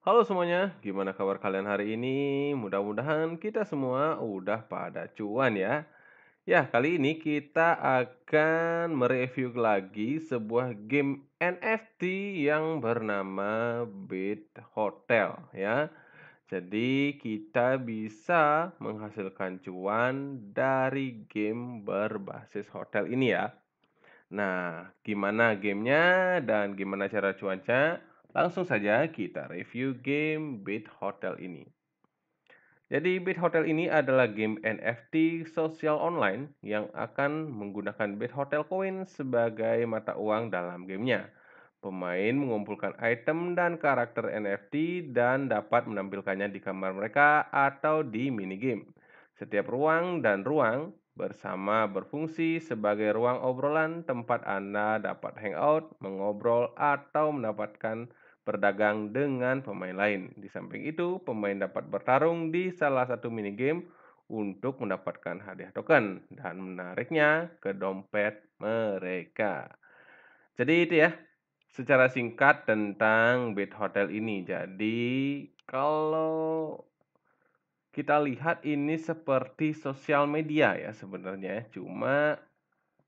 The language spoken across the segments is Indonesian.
Halo semuanya, gimana kabar kalian hari ini? Mudah-mudahan kita semua udah pada cuan ya. Ya, kali ini kita akan mereview lagi sebuah game NFT yang bernama Beat Hotel ya. Jadi kita bisa menghasilkan cuan dari game berbasis hotel ini ya. Nah, gimana gamenya dan gimana cara cuannya? Langsung saja kita review game Beat Hotel ini. Jadi Beat Hotel ini adalah game NFT sosial online yang akan menggunakan Beat Hotel Coin sebagai mata uang dalam gamenya. Pemain mengumpulkan item dan karakter NFT dan dapat menampilkannya di kamar mereka atau di minigame. Setiap ruang dan ruang bersama berfungsi sebagai ruang obrolan tempat Anda dapat hangout, mengobrol, atau mendapatkan berdagang dengan pemain lain. Di samping itu, pemain dapat bertarung di salah satu minigame untuk mendapatkan hadiah token dan menariknya ke dompet mereka. Jadi itu ya, secara singkat tentang Beat Hotel ini. Jadi kalau kita lihat ini seperti sosial media ya sebenarnya, cuma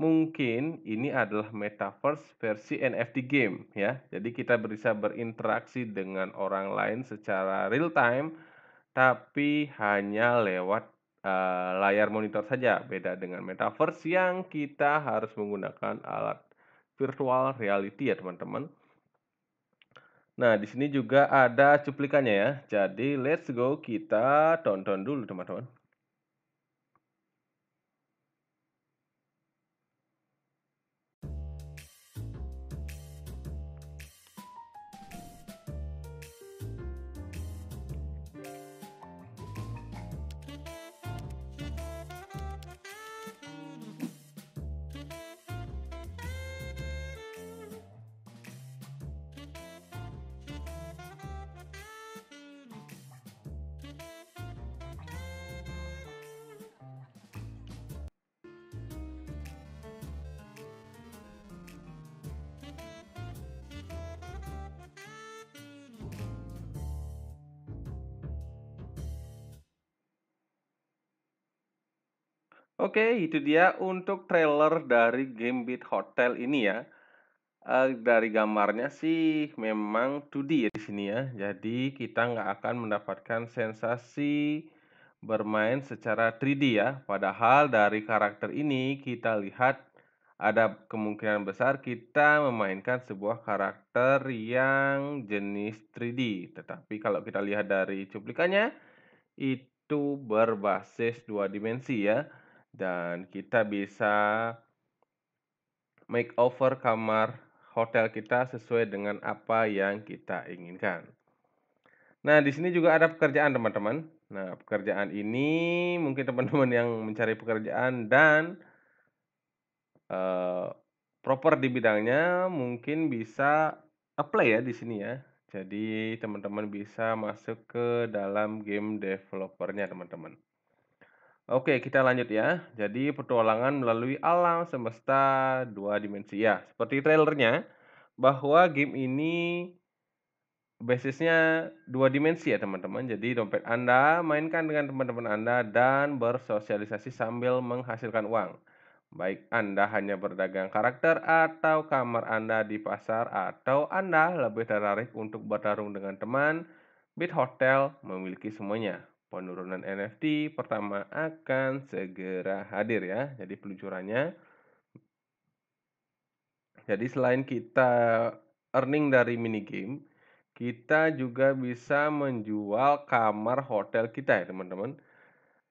mungkin ini adalah metaverse versi NFT game ya. Jadi kita bisa berinteraksi dengan orang lain secara real time, tapi hanya lewat layar monitor saja. Beda dengan metaverse yang kita harus menggunakan alat virtual reality ya teman-teman. Nah, di sini juga ada cuplikannya ya. Jadi let's go kita tonton dulu teman-teman. Oke, itu dia untuk trailer dari game Beat Hotel ini ya. Dari gambarnya sih memang 2D ya di sini ya. Jadi kita nggak akan mendapatkan sensasi bermain secara 3D ya. Padahal dari karakter ini kita lihat ada kemungkinan besar kita memainkan sebuah karakter yang jenis 3D. Tetapi kalau kita lihat dari cuplikannya, itu berbasis dua dimensi ya. Dan kita bisa makeover kamar hotel kita sesuai dengan apa yang kita inginkan. Nah, di sini juga ada pekerjaan teman-teman. Nah, pekerjaan ini mungkin teman-teman yang mencari pekerjaan dan eh, proper di bidangnya mungkin bisa apply ya di sini ya. Jadi teman-teman bisa masuk ke dalam game developernya teman-teman. Oke, kita lanjut ya. Jadi petualangan melalui alam semesta dua dimensi ya. Seperti trailernya, bahwa game ini basisnya dua dimensi ya teman-teman. Jadi dompet Anda mainkan dengan teman-teman Anda dan bersosialisasi sambil menghasilkan uang. Baik Anda hanya berdagang karakter atau kamar Anda di pasar atau Anda lebih tertarik untuk bertarung dengan teman, Beat Hotel memiliki semuanya. Penurunan NFT pertama akan segera hadir ya. Jadi peluncurannya. Jadi selain kita earning dari minigame, kita juga bisa menjual kamar hotel kita ya teman-teman.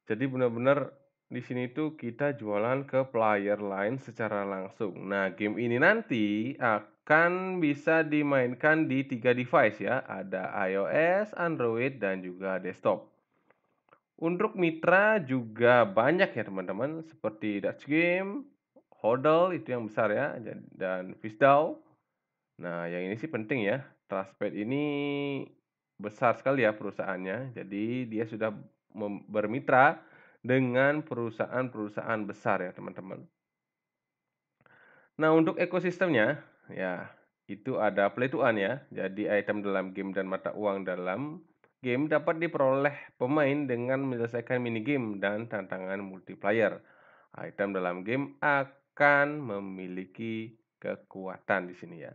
Jadi benar-benar di sini tuh kita jualan ke player lain secara langsung. Nah, game ini nanti akan bisa dimainkan di 3 device ya, ada iOS, Android, dan juga desktop. Untuk mitra juga banyak ya teman-teman, seperti Dutch Game, Hodl itu yang besar ya, dan Fisdau. Nah, yang ini sih penting ya. Trustpad ini besar sekali ya perusahaannya. Jadi dia sudah bermitra dengan perusahaan-perusahaan besar ya, teman-teman. Nah, untuk ekosistemnya ya. itu ada play to earn ya. Jadi item dalam game dan mata uang dalam game dapat diperoleh pemain dengan menyelesaikan minigame dan tantangan multiplayer. Item dalam game akan memiliki kekuatan di sini ya.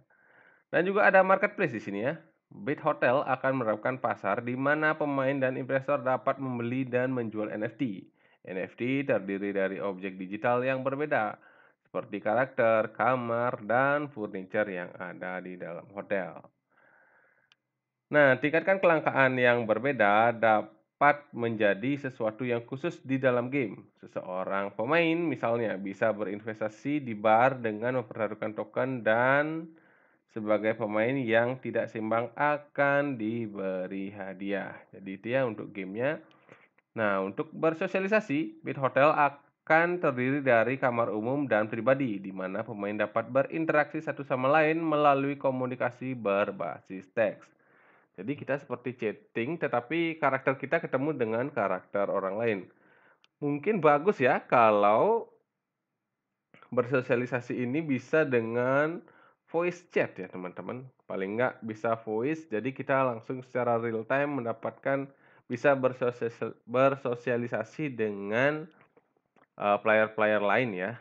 Dan juga ada marketplace di sini ya. Bit Hotel akan menerapkan pasar di mana pemain dan investor dapat membeli dan menjual NFT. NFT terdiri dari objek digital yang berbeda, seperti karakter, kamar, dan furniture yang ada di dalam hotel. Nah, tingkatkan kelangkaan yang berbeda dapat menjadi sesuatu yang khusus di dalam game. Seseorang pemain misalnya bisa berinvestasi di bar dengan mempertaruhkan token dan sebagai pemain yang tidak seimbang akan diberi hadiah. Jadi itu ya untuk gamenya. Nah, untuk bersosialisasi, Bit Hotel akan terdiri dari kamar umum dan pribadi, di mana pemain dapat berinteraksi satu sama lain melalui komunikasi berbasis teks. Jadi kita seperti chatting, tetapi karakter kita ketemu dengan karakter orang lain. Mungkin bagus ya kalau bersosialisasi ini bisa dengan voice chat ya teman-teman. Paling nggak bisa voice, jadi kita langsung secara real time mendapatkan bisa bersosialisasi dengan player-player lain ya.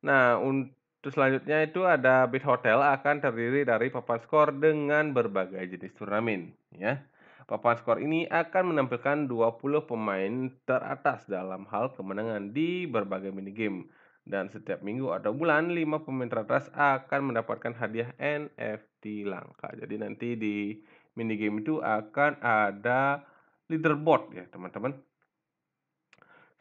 Nah, untuk selanjutnya itu ada Bit Hotel akan terdiri dari papan skor dengan berbagai jenis turnamen ya. Papan skor ini akan menampilkan 20 pemain teratas dalam hal kemenangan di berbagai minigame. Dan setiap minggu atau bulan, 5 pemain teratas akan mendapatkan hadiah NFT langka. Jadi nanti di minigame itu akan ada leaderboard ya teman-teman.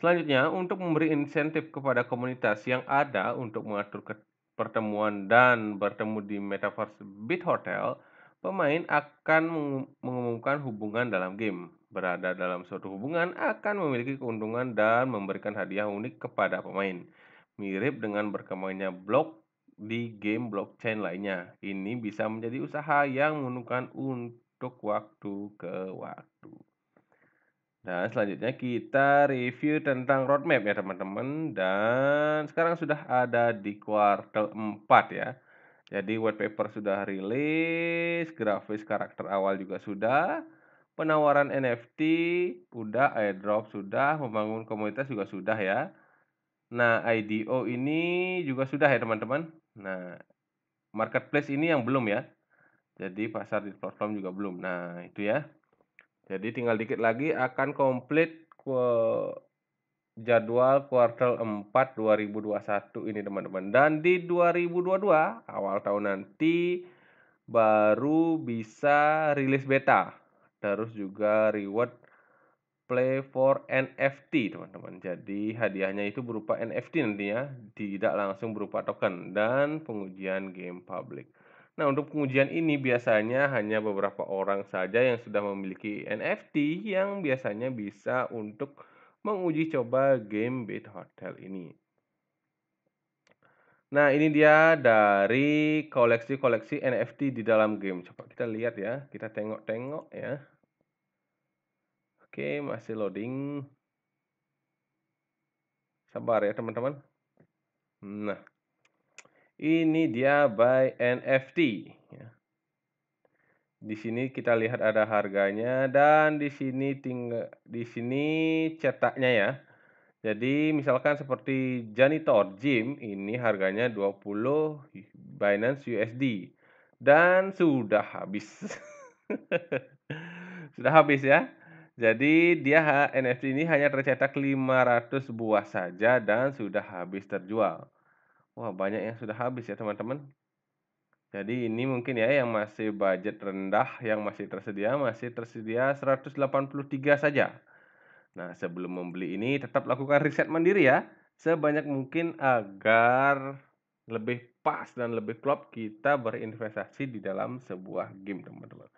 Selanjutnya, untuk memberi insentif kepada komunitas yang ada untuk mengatur pertemuan dan bertemu di Metaverse Bit Hotel, pemain akan mengumumkan hubungan dalam game. Berada dalam suatu hubungan akan memiliki keuntungan dan memberikan hadiah unik kepada pemain. Mirip dengan berkembangnya blok di game blockchain lainnya. Ini bisa menjadi usaha yang menguntungkan untuk waktu ke waktu. Dan selanjutnya kita review tentang roadmap ya teman-teman. Dan sekarang sudah ada di kuartal 4 ya. Jadi white paper sudah rilis, grafis karakter awal juga sudah, penawaran NFT udah, airdrop sudah, membangun komunitas juga sudah ya. Nah, IDO ini juga sudah ya teman-teman. Nah, marketplace ini yang belum ya. Jadi pasar di platform juga belum. Nah, itu ya. Jadi tinggal dikit lagi akan komplit jadwal kuartal 4 2021 ini teman-teman. Dan di 2022 awal tahun nanti baru bisa rilis beta. Terus juga reward play for NFT teman-teman. Jadi hadiahnya itu berupa NFT nantinya, tidak langsung berupa token dan pengujian game public. Nah, untuk pengujian ini biasanya hanya beberapa orang saja yang sudah memiliki NFT yang biasanya bisa untuk menguji coba game Bit Hotel ini. Nah, ini dia dari koleksi-koleksi NFT di dalam game. Coba kita lihat ya, kita tengok-tengok ya. Oke, masih loading. Sabar ya teman-teman. Nah, ini dia by NFT ya. Di sini kita lihat ada harganya dan di sini cetaknya ya. Jadi misalkan seperti Janitor Gym ini harganya 20 Binance USD dan sudah habis. Sudah habis ya. Jadi dia NFT ini hanya tercetak 500 buah saja dan sudah habis terjual. Wah, banyak yang sudah habis ya, teman-teman. Jadi ini mungkin ya yang masih budget rendah, yang masih tersedia 183 saja. Nah, sebelum membeli ini tetap lakukan riset mandiri ya, sebanyak mungkin agar lebih pas dan lebih klop kita berinvestasi di dalam sebuah game, teman-teman.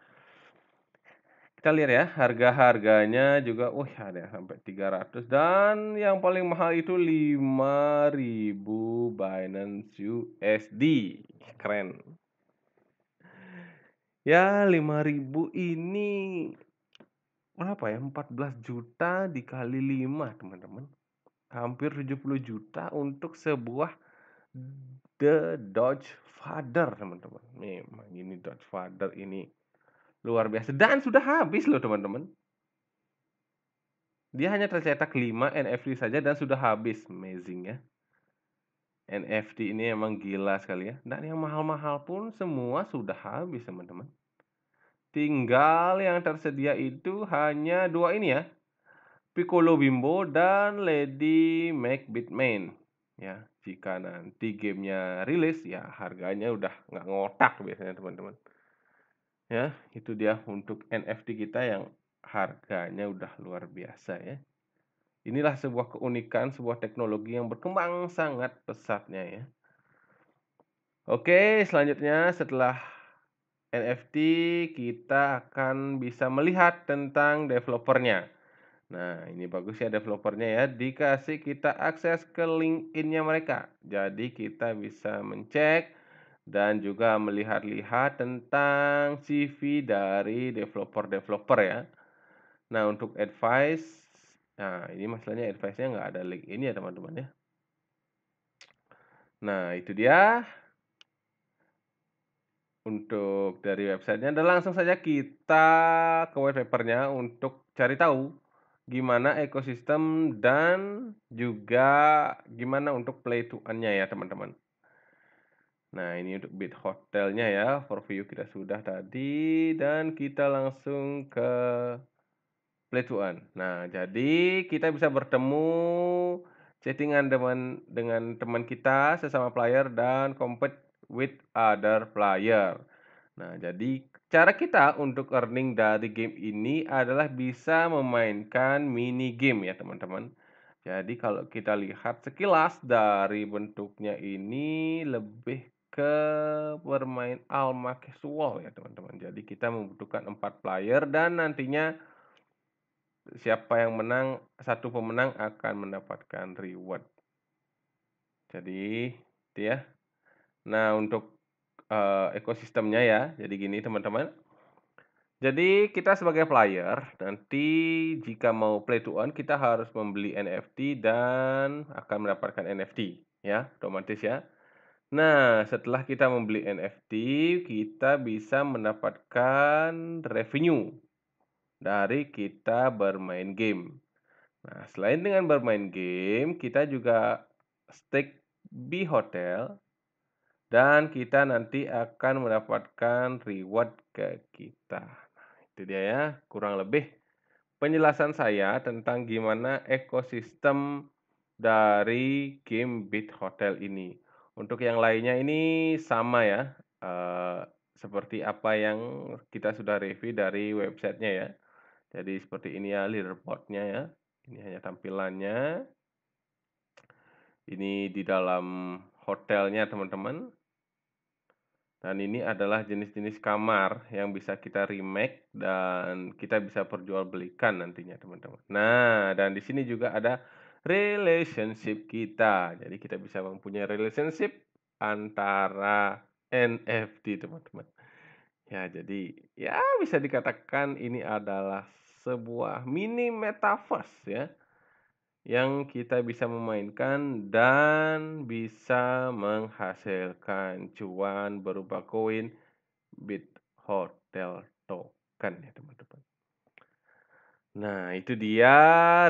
Kita lihat ya, harga-harganya juga ada yang sampai 300 dan yang paling mahal itu 5.000 Binance USD. Keren. Ya, 5.000 ini berapa ya? 14 juta dikali 5, teman-teman. Hampir 70 juta untuk sebuah The Dodge Father, teman-teman. Memang ini Dodge Father ini luar biasa dan sudah habis loh, teman-teman. Dia hanya tercetak 5 NFT saja dan sudah habis, amazing ya. NFT ini emang gila sekali ya, dan yang mahal-mahal pun semua sudah habis, teman-teman. Tinggal yang tersedia itu hanya 2 ini ya, Piccolo Bimbo dan Lady Macbeth Main. Ya, jika nanti gamenya rilis, ya harganya udah nggak ngotak biasanya, teman-teman. Ya, itu dia untuk NFT kita yang harganya udah luar biasa ya. Inilah sebuah keunikan, sebuah teknologi yang berkembang sangat pesatnya ya. Oke, selanjutnya setelah NFT kita akan bisa melihat tentang developernya. Nah, ini bagus ya developernya ya, dikasih kita akses ke LinkedIn-nya mereka. Jadi kita bisa mencek dan juga melihat-lihat tentang CV dari developer-developer ya. Nah, untuk advice, nah ini masalahnya advice-nya nggak ada link ini ya teman-teman ya. Nah, itu dia untuk dari websitenya dan langsung saja kita ke white paper-nya untuk cari tahu gimana ekosistem dan juga gimana untuk play to earn-nya ya teman-teman. Nah, ini untuk Bit Hotel-nya ya, overview kita sudah tadi dan kita langsung ke play to earn. Nah, jadi kita bisa bertemu chattingan dengan teman kita sesama player dan compete with other player. Nah, jadi cara kita untuk earning dari game ini adalah bisa memainkan mini game ya, teman-teman. Jadi kalau kita lihat sekilas dari bentuknya ini lebih ke bermain Alma casual ya, teman-teman. Jadi kita membutuhkan 4 player dan nantinya siapa yang menang, satu pemenang akan mendapatkan reward. Jadi, itu ya. Nah, untuk ekosistemnya ya, jadi gini teman-teman. Jadi kita sebagai player, nanti jika mau play to earn kita harus membeli NFT dan akan mendapatkan NFT ya, otomatis ya. Nah, setelah kita membeli NFT, kita bisa mendapatkan revenue dari kita bermain game. Nah, selain dengan bermain game, kita juga stake di hotel dan kita nanti akan mendapatkan reward ke kita. Nah, itu dia ya, kurang lebih penjelasan saya tentang gimana ekosistem dari game Bit Hotel ini. Untuk yang lainnya ini sama ya, seperti apa yang kita sudah review dari websitenya ya. Jadi seperti ini ya leaderboard-nya ya. Ini hanya tampilannya. Ini di dalam hotelnya teman-teman. Dan ini adalah jenis-jenis kamar yang bisa kita remake dan kita bisa perjualbelikan nantinya teman-teman. Nah, dan di sini juga ada relationship kita. Jadi kita bisa mempunyai relationship antara NFT teman-teman. Ya, jadi ya bisa dikatakan ini adalah sebuah mini metaverse ya yang kita bisa memainkan dan bisa menghasilkan cuan berupa koin Bit Hotel Token ya teman-teman. Nah, itu dia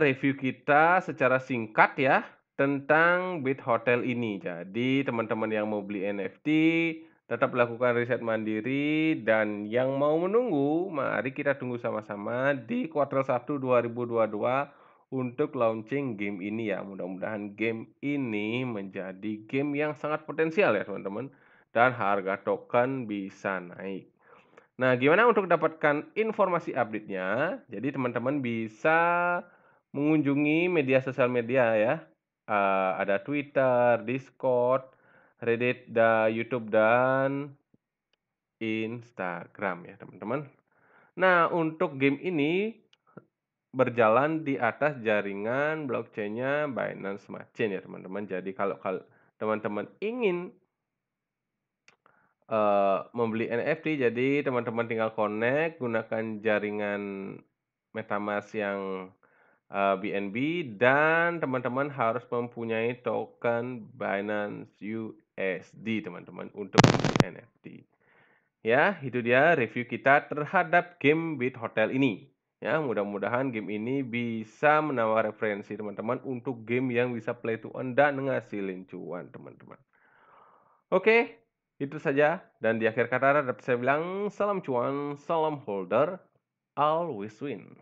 review kita secara singkat ya tentang Bit Hotel ini. Jadi teman-teman yang mau beli NFT tetap lakukan riset mandiri dan yang mau menunggu, mari kita tunggu sama-sama di kuartal 1 2022 untuk launching game ini ya. Mudah-mudahan game ini menjadi game yang sangat potensial ya teman-teman dan harga token bisa naik. Nah, gimana untuk dapatkan informasi update-nya? Jadi teman-teman bisa mengunjungi media sosial media ya. Ada Twitter, Discord, Reddit, YouTube, dan Instagram ya teman-teman. Nah, untuk game ini berjalan di atas jaringan blockchain-nya Binance Smart Chain ya teman-teman. Jadi kalau teman-teman ingin membeli NFT, jadi teman-teman tinggal connect gunakan jaringan MetaMask yang, BNB dan teman-teman harus mempunyai token Binance USD teman-teman untuk NFT. Ya, itu dia review kita terhadap game Beat Hotel ini. Ya, mudah-mudahan game ini bisa menambah referensi teman-teman untuk game yang bisa play to earn dan ngasilin cuan teman-teman. Oke, itu saja. Dan di akhir kata dapat saya bilang salam cuan, salam holder, always win.